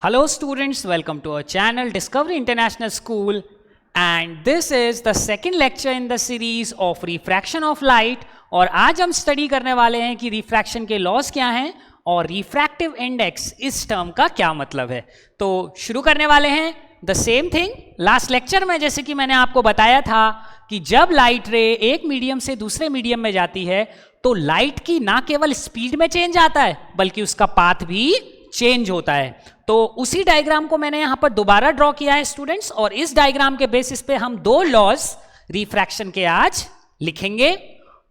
Hello students, welcome to our channel Discovery International School, and this is the second lecture in the series of refraction of light। और आज हम study करने वाले हैं कि refraction के लॉज क्या हैं और रिफ्रैक्टिव इंडेक्स इस टर्म का क्या मतलब है। तो शुरू करने वाले हैं the same thing. Last lecture में जैसे कि मैंने आपको बताया था कि जब लाइट रे एक मीडियम से दूसरे मीडियम में जाती है तो लाइट की ना केवल स्पीड में चेंज आता है बल्कि उसका पाथ भी चेंज होता है। तो उसी डायग्राम को मैंने यहां पर दोबारा ड्रॉ किया है स्टूडेंट्स, और इस डायग्राम के बेसिस पे हम दो लॉज रिफ्रैक्शन के आज लिखेंगे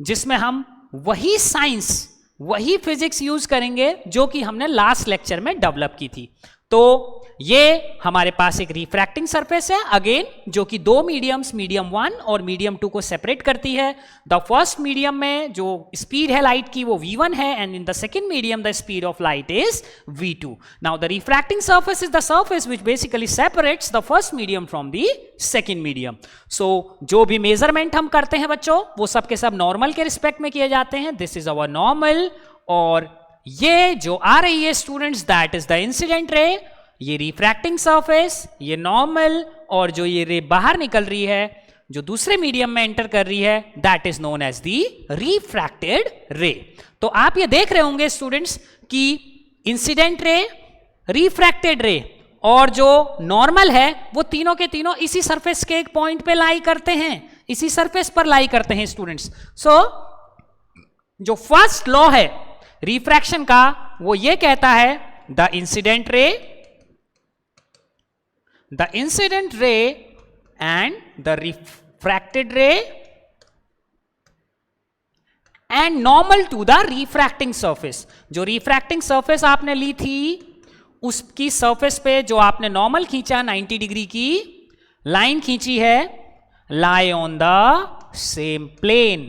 जिसमें हम वही साइंस वही फिजिक्स यूज करेंगे जो कि हमने लास्ट लेक्चर में डेवलप की थी। तो ये हमारे पास एक रिफ्रैक्टिंग सरफेस है अगेन, जो कि दो मीडियम्स मीडियम 1 और मीडियम 2 को सेपरेट करती है। द फर्स्ट मीडियम में जो स्पीड है लाइट की वो v1 है, and in the second medium the speed of light is v2। Now the refracting surface is the surface which basically separates the first medium from the second medium. So जो भी measurement हम करते हैं बच्चों वो सब के सब नॉर्मल के रिस्पेक्ट में किए जाते हैं। दिस इज अवर नॉर्मल, और ये जो आ रही है students that is the incident रे, ये रिफ्रैक्टिंग सरफेस, ये नॉर्मल, और जो ये रे बाहर निकल रही है जो दूसरे मीडियम में एंटर कर रही है that is known as the refracted ray. तो आप ये देख रहे होंगे स्टूडेंट्स कि इंसिडेंट रे, रिफ्रैक्टेड रे और जो नॉर्मल है वो तीनों के तीनों इसी सरफेस के एक पॉइंट पे लाई करते हैं, इसी सरफेस पर लाई करते हैं स्टूडेंट्स। सो जो फर्स्ट लॉ है रिफ्रैक्शन का वो ये कहता है the incident ray and the refracted ray and normal to the refracting surface। जो refracting surface आपने ली थी उसकी surface पे जो आपने normal खींचा 90 डिग्री की लाइन खींची है, lie on the same plane।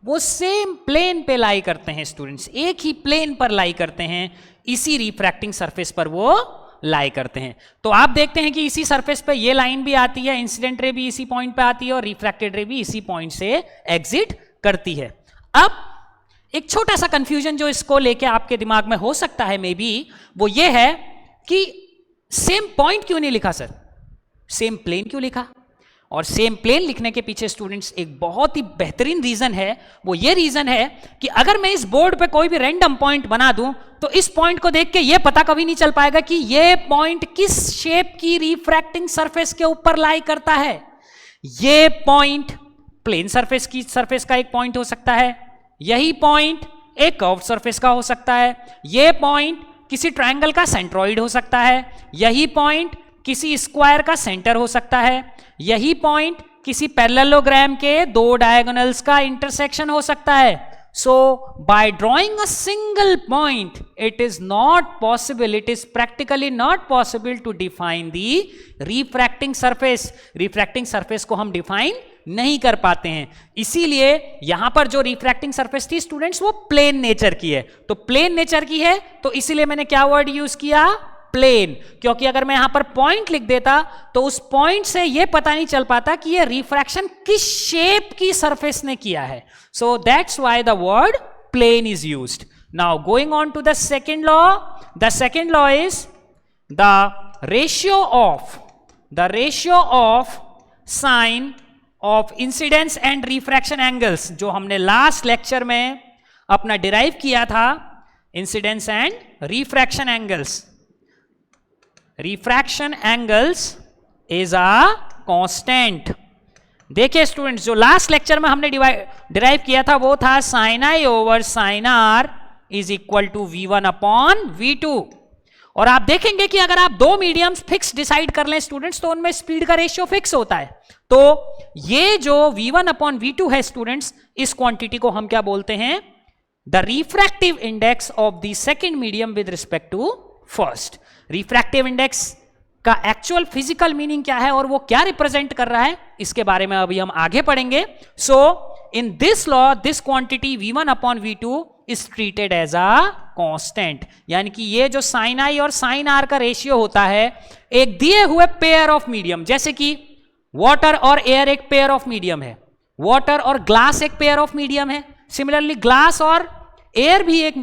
वो सेम प्लेन पे लाई करते हैं स्टूडेंट्स, एक ही प्लेन पर लाई करते हैं, इसी रिफ्रैक्टिंग सरफेस पर वो लाई करते हैं। तो आप देखते हैं कि इसी सरफेस पे ये लाइन भी आती है, इंसिडेंट रे भी इसी पॉइंट पे आती है और रिफ्रैक्टेड रे भी इसी पॉइंट से एग्जिट करती है। अब एक छोटा सा कंफ्यूजन जो इसको लेके आपके दिमाग में हो सकता है मे बी, वो ये है कि सेम पॉइंट क्यों नहीं लिखा सर, सेम प्लेन क्यों लिखा? और सेम प्लेन लिखने के पीछे स्टूडेंट्स एक बहुत ही बेहतरीन रीजन है। वो ये रीजन है कि अगर मैं इस बोर्ड पे कोई भी रैंडम पॉइंट बना दूं तो इस पॉइंट को देख के ये पता कभी नहीं चल पाएगा कि ये पॉइंट किस शेप की रिफ्रैक्टिंग सरफेस के ऊपर लाई करता है। ये पॉइंट प्लेन सरफेस की सरफेस का एक पॉइंट हो सकता है, यही पॉइंट एक कर्व्ड सरफेस का हो सकता है, ये पॉइंट किसी ट्रायंगल का सेंट्रॉइड हो सकता है, यही पॉइंट किसी स्क्वायर का सेंटर हो सकता है, यही पॉइंट किसी पैरेललोग्राम के दो डायगोनल्स का इंटरसेक्शन हो सकता है। So by drawing a single point it is not possible, it is practically not possible to define the refracting surface. Refracting surface को हम डिफाइन नहीं कर पाते हैं, इसीलिए यहां पर जो रिफ्रैक्टिंग सरफेस थी स्टूडेंट्स वो प्लेन नेचर की है। तो प्लेन नेचर की है तो इसीलिए मैंने क्या वर्ड यूज किया, प्लेन, क्योंकि अगर मैं यहां पर पॉइंट लिख देता तो उस पॉइंट से यह पता नहीं चल पाता कि यह रिफ्रैक्शन किस शेप की सरफेस ने किया है। So that's why the word plane is used. Now going on to the second law, the second law is the ratio of sine of incidence and refraction angles, जो हमने last lecture में अपना derive किया था, incidence and refraction angles. Refraction angles is a constant. देखिए students जो last lecture में हमने डिराइव किया था वो था sine i over sine r is equal to v1 upon v2। और आप देखेंगे कि अगर आप दो मीडियम्स फिक्स डिसाइड कर लें स्टूडेंट्स तो उनमें स्पीड का रेशियो फिक्स होता है। तो ये जो v1 अपॉन v2 है स्टूडेंट्स, इस क्वांटिटी को हम क्या बोलते हैं, the refractive index of the second medium with respect to first. Refractive index का एक्चुअल फिजिकल मीनिंग क्या है और वो क्या रिप्रेजेंट कर रहा है इसके बारे में अभी हम आगे पढ़ेंगे। So in this law this quantity v1 upon v2 is treated as a constant, यानी कि ये जो साइन आई और साइन आर का रेशियो होता है एक दिए हुए पेयर ऑफ मीडियम, जैसे कि वाटर और एयर एक पेयर ऑफ मीडियम है, वाटर और ग्लास एक पेयर ऑफ मीडियम है, सिमिलरली ग्लास और एयर भी एक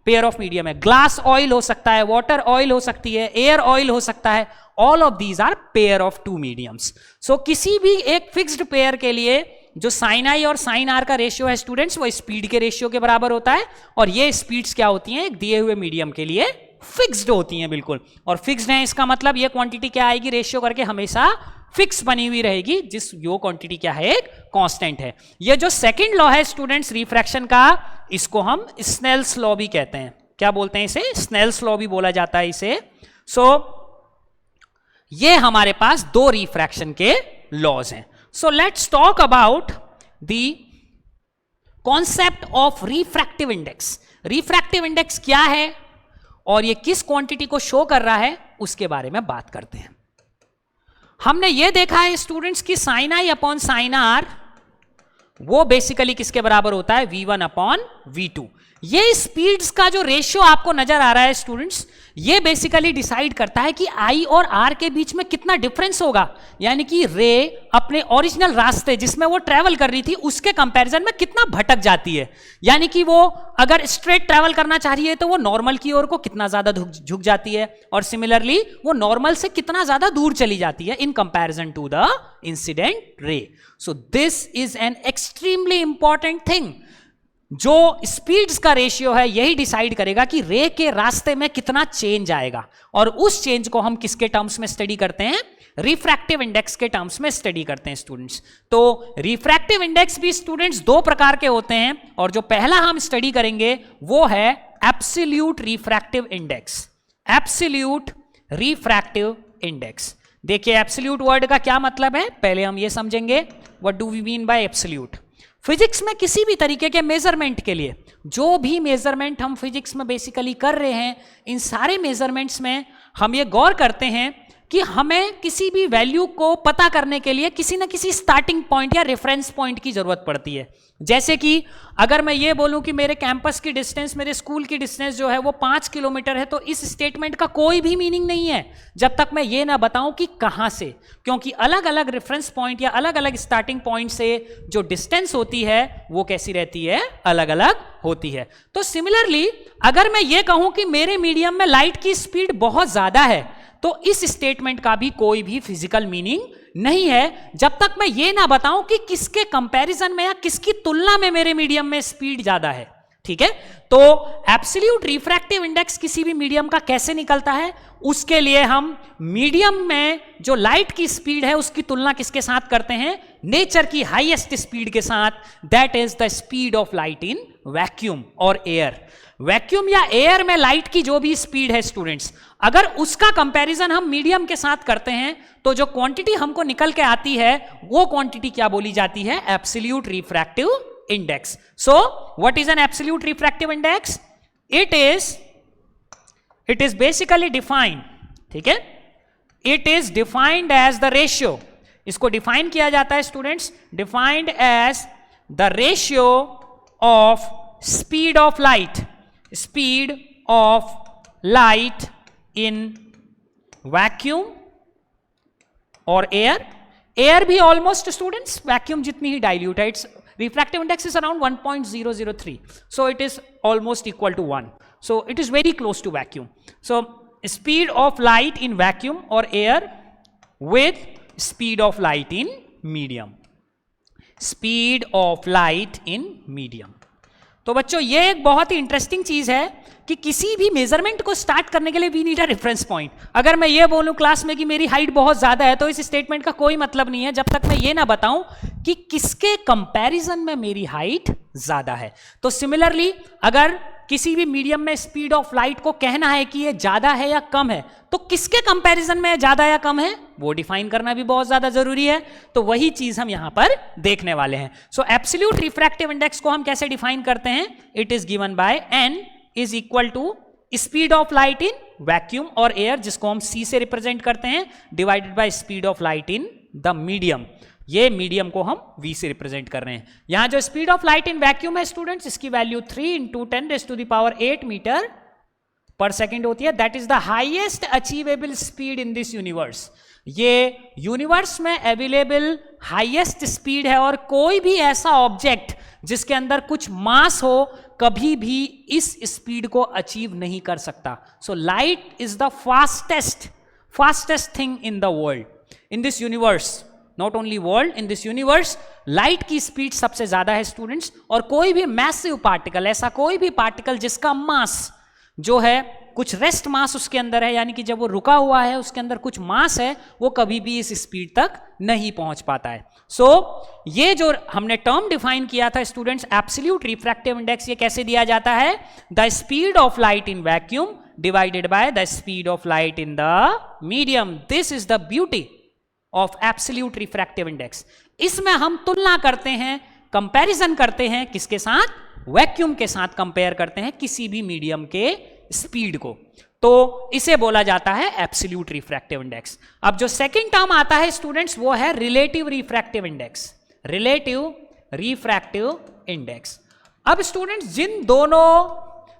पेयर ऑफ मीडियम है। ग्लास ऑयल हो सकता है, वाटर ऑयल हो सकती है, एयर ऑयल हो सकता है, all of these are pair of two mediums. So किसी भी एक फिक्स्ड पेयर के लिए जो साइन आई और साइन आर का रेशियो है स्टूडेंट्स, वो स्पीड के रेशियो के बराबर होता है, और ये स्पीड्स क्या होती हैं, एक दिए हुए मीडियम के लिए फिक्स्ड होती हैं बिल्कुल। और फिक्स्ड है इसका मतलब ये क्वांटिटी क्या आएगी, रेशियो करके हमेशा फिक्स बनी हुई रहेगी, जिस यो क्वांटिटी क्या है, एक कांस्टेंट है। ये जो सेकंड लॉ है स्टूडेंट्स रिफ्रैक्शन का, इसको हम स्नेल्स लॉ भी कहते हैं। क्या बोलते हैं इसे, स्नेल्स लॉ भी बोला जाता है इसे। सो ये हमारे पास दो रिफ्रैक्शन के लॉज हैं। So let's talk about the concept of refractive index. Refractive index क्या है और ये किस क्वांटिटी को शो कर रहा है, उसके बारे में बात करते हैं। हमने ये देखा है स्टूडेंट्स कि sine i upon sine r वो बेसिकली किसके बराबर होता है, V1 अपॉन V2। ये स्पीड्स का जो रेशियो आपको नजर आ रहा है स्टूडेंट्स, ये बेसिकली डिसाइड करता है कि I और R के बीच में कितना डिफरेंस होगा, यानी कि रे अपने ओरिजिनल रास्ते जिसमें वो ट्रेवल कर रही थी उसके कंपैरिजन में कितना भटक जाती है। यानी कि वो अगर स्ट्रेट ट्रेवल करना चाह रही है तो वो नॉर्मल की ओर को कितना ज्यादा झुक जाती है, और सिमिलरली वो नॉर्मल से कितना ज्यादा दूर चली जाती है in comparison to the incident ray. So this is an extremely important thing. जो स्पीड्स का रेशियो है यही डिसाइड करेगा कि रे के रास्ते में कितना चेंज आएगा, और उस चेंज को हम किसके टर्म्स में स्टडी करते हैं, रिफ्रैक्टिव इंडेक्स के टर्म्स में स्टडी करते हैं स्टूडेंट्स। तो रिफ्रैक्टिव इंडेक्स भी स्टूडेंट्स दो प्रकार के होते हैं, और जो पहला हम स्टडी करेंगे वो है absolute refractive index. Absolute refractive index, देखिए एब्सोल्यूट वर्ड का क्या मतलब है, पहले हम ये समझेंगे what do we mean by absolute. Physics में किसी भी तरीके के मेजरमेंट के लिए, जो भी मेजरमेंट हम फिजिक्स में बेसिकली कर रहे हैं, इन सारे मेजरमेंट्स में हम ये गौर करते हैं कि हमें किसी भी वैल्यू को पता करने के लिए किसी ना किसी स्टार्टिंग पॉइंट या रेफरेंस पॉइंट की जरूरत पड़ती है। जैसे कि अगर मैं ये बोलूं कि मेरे कैंपस की डिस्टेंस, मेरे स्कूल की डिस्टेंस जो है वो 5 किलोमीटर है, तो इस स्टेटमेंट का कोई भी मीनिंग नहीं है जब तक मैं ये ना बताऊं कि कहां से, क्योंकि अलग अलग रेफरेंस पॉइंट या अलग अलग स्टार्टिंग पॉइंट से जो डिस्टेंस होती है वो कैसी रहती है, अलग अलग होती है। तो सिमिलरली अगर मैं ये कहूं कि मेरे मीडियम में लाइट की स्पीड बहुत ज्यादा है, तो इस स्टेटमेंट का भी कोई भी फिजिकल मीनिंग नहीं है जब तक मैं ये ना बताऊं कि किसके कंपैरिजन में या किसकी तुलना में मेरे मीडियम में स्पीड ज्यादा है। ठीक है, तो एब्सोल्यूट रिफ्रैक्टिव इंडेक्स किसी भी मीडियम का कैसे निकलता है, उसके लिए हम मीडियम में जो लाइट की स्पीड है उसकी तुलना किसके साथ करते हैं, नेचर की हाईएस्ट स्पीड के साथ, that is the speed of light in vacuum और एयर। वैक्यूम या एयर में लाइट की जो भी स्पीड है स्टूडेंट्स, अगर उसका कंपैरिजन हम मीडियम के साथ करते हैं तो जो क्वांटिटी हमको निकल के आती है वो क्वांटिटी क्या बोली जाती है, absolute refractive index. So what is an absolute refractive index, it is basically defined, ठीक है, it is defined as the ratio. इसको डिफाइन किया जाता है students, defined as the ratio of speed of light, speed of light in vacuum और air भी almost students vacuum जितनी ही dilute है, its refractive index is around 1.003, so it is almost equal to 1, so it is very close to vacuum. So speed of light in vacuum or air with speed of light in medium, speed of light in medium। तो बच्चों ये एक बहुत ही interesting चीज है कि किसी भी मेजरमेंट को स्टार्ट करने के लिए we need a reference point. अगर मैं ये बोलूं क्लास में कि मेरी हाइट बहुत ज्यादा है, तो इस स्टेटमेंट का कोई मतलब नहीं है जब तक मैं ये ना बताऊं कि किसके कंपैरिजन में मेरी हाइट ज्यादा है। तो सिमिलरली अगर किसी भी मीडियम में स्पीड ऑफ लाइट को कहना है कि ये ज्यादा है या कम है, तो किसके कंपैरिजन में ज्यादा या कम है वो डिफाइन करना भी बहुत ज्यादा जरूरी है। तो वही चीज हम यहां पर देखने वाले हैं। सो एब्सोल्यूट रिफ्रैक्टिव इंडेक्स को हम कैसे डिफाइन करते हैं, it is given by n is equal to speed of light in vacuum और एयर, जिसको हम c से रिप्रेजेंट करते हैं, divided by speed of light in the medium. ये मीडियम को हम v से रिप्रेजेंट कर रहे हैं। यहां जो speed of light in vacuum है स्टूडेंट्स, इसकी वैल्यू 3 × 10⁸ मीटर पर सेकेंड होती है। That is the highest achievable speed in this universe. ये यूनिवर्स में अवेलेबल हाईएस्ट स्पीड है, और कोई भी ऐसा ऑब्जेक्ट जिसके अंदर कुछ मास हो, कभी भी इस स्पीड को अचीव नहीं कर सकता. So light is the fastest thing in the world, in this universe. Not only world, in this universe light की स्पीड सबसे ज्यादा है स्टूडेंट्स. और कोई भी मैसिव पार्टिकल, ऐसा कोई भी पार्टिकल जिसका मास जो है कुछ रेस्ट मास उसके अंदर है, यानी कि जब वो रुका हुआ है उसके अंदर कुछ मास है, वो कभी भी इस स्पीड तक नहीं पहुंच पाता है. सो ये जो हमने टर्म डिफाइन किया था स्टूडेंट्स, एब्सोल्यूट रिफ्रैक्टिव इंडेक्स, ये कैसे दिया जाता है? The speed of light in vacuum divided by the speed of light in the medium. This is the beauty of absolute refractive index. इसमें हम तुलना करते हैं, कंपैरिजन करते हैं, किसके साथ? वैक्यूम के साथ कंपेयर करते हैं किसी भी मीडियम के स्पीड को. तो इसे बोला जाता है एब्सोल्यूट रिफ्रैक्टिव इंडेक्स. अब जो सेकंड टर्म आता है स्टूडेंट्स वो है relative refractive index. Relative refractive index. अब स्टूडेंट्स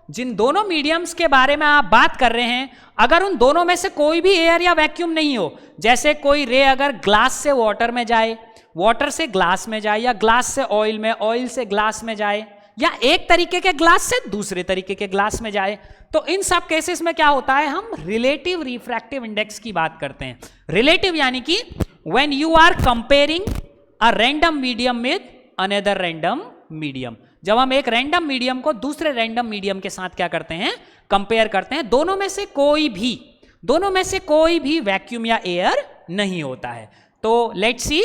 जिन दोनों मीडियम्स के बारे में आप बात कर रहे हैं, अगर उन दोनों में से कोई भी एयर या वैक्यूम नहीं हो, जैसे कोई रे अगर ग्लास से वाटर में जाए, वाटर से ग्लास में जाए, या ग्लास से ऑयल में, ऑयल से ग्लास में जाए, या एक तरीके के ग्लास से दूसरे तरीके के ग्लास में जाए, तो इन सब केसेस में क्या होता है? हम रिलेटिव रिफ्रैक्टिव इंडेक्स की बात करते हैं. रिलेटिव यानी कि when you are comparing a random medium with another random medium. जब हम एक रैंडम मीडियम को दूसरे रैंडम मीडियम के साथ क्या करते हैं? कंपेयर करते हैं. दोनों में से कोई भी वैक्यूम या एयर नहीं होता है. तो लेट्स सी.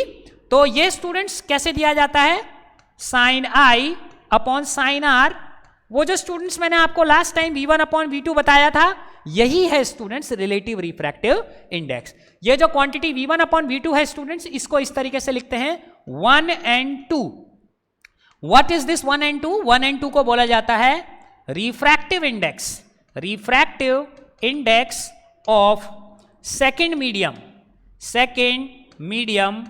तो ये स्टूडेंट्स कैसे दिया जाता है? Sine i upon sine r. वो जो स्टूडेंट्स मैंने आपको last time V1 upon V2 बताया था, यही है स्टूडेंट्स रिलेटिव रिफ्रैक्टिव इंडेक्स. ये जो क्वांटिटी V1 अपॉन V2 है स्टूडेंट्स, इसको इस तरीके से लिखते हैं 1 and 2. What is this 1 and 2? 1 and 2 को बोला जाता है refractive index. Refractive index of second medium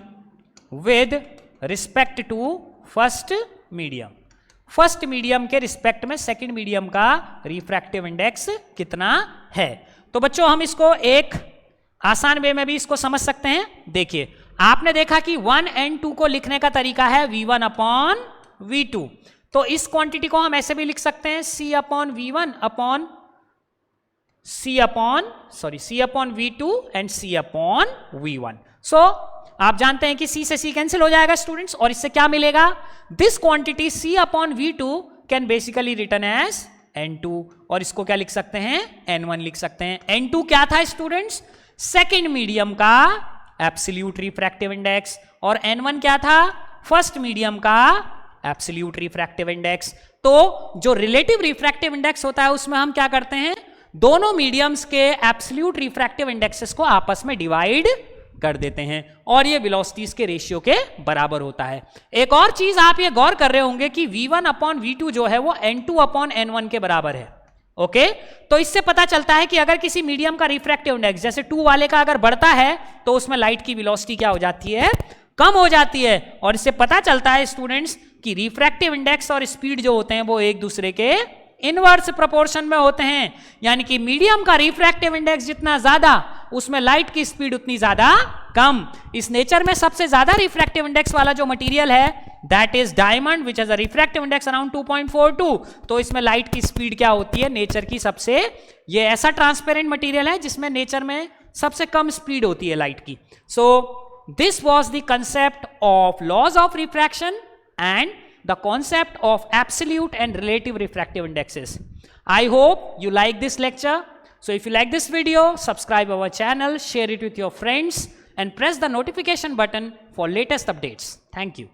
with respect to first medium. First medium के रिस्पेक्ट में सेकंड मीडियम का रिफ्रैक्टिव इंडेक्स कितना है. तो बच्चों हम इसको एक आसान वे में भी इसको समझ सकते हैं. देखिए, आपने देखा कि 1 and 2 को लिखने का तरीका है V1 अपॉन V2. तो इस क्वांटिटी को हम ऐसे भी लिख सकते हैं C upon V1 upon C upon V2 and C upon V1. सो आप जानते हैं कि C से C कैंसिल हो जाएगा स्टूडेंट्स, और इससे क्या मिलेगा? This quantity C upon V2 can basically written as N2, और इसको क्या लिख सकते हैं? N1 लिख सकते हैं. N2 क्या था स्टूडेंट्स? सेकेंड मीडियम का एब्सोल्यूट रिफ्रैक्टिव इंडेक्स. और N1 क्या था? फर्स्ट मीडियम का एब्सोल्यूट रिफ्रैक्टिव इंडेक्स. तो जो रिलेटिव रिफ्रैक्टिव इंडेक्स होता है उसमें हम क्या करते हैं? दोनों मीडियम्स के एब्सोल्यूट रिफ्रैक्टिव इंडेक्सेस को आपस में डिवाइड कर देते हैं, और ये वेलोसिटीज के रेशियो के बराबर होता है. एक और चीज आप ये गौर कर रहे होंगे कि V1 अपॉन V2 जो है वो N2 अपॉन N1 के बराबर है. ओके, तो इससे पता चलता है कि अगर किसी मीडियम का रिफ्रैक्टिव इंडेक्स जैसे 2 वाले का अगर बढ़ता है तो उसमें लाइट की वेलोसिटी क्या हो जाती है? कम हो जाती है. और इससे पता चलता है स्टूडेंट्स कि रिफ्रैक्टिव इंडेक्स और स्पीड जो होते हैं वो एक दूसरे के इनवर्स प्रोपोर्शन में होते हैं. यानी कि मीडियम का रिफ्रैक्टिव इंडेक्स जितना ज्यादा, उसमें लाइट की स्पीड उतनी ज्यादा कम. इस नेचर में सबसे ज्यादा रिफ्रैक्टिव इंडेक्स वाला जो मटेरियल है that is diamond, which has a refractive index around 2.42. तो इसमें लाइट की स्पीड क्या होती है? नेचर की सबसे, ये ऐसा ट्रांसपेरेंट मटेरियल है जिसमें नेचर में सबसे कम स्पीड होती है लाइट की. So this was the concept of laws of refraction and the concept of absolute and relative refractive indexes. I hope you like this lecture. So if you like this video, subscribe our channel, share it with your friends, and press the notification button for latest updates. Thank you.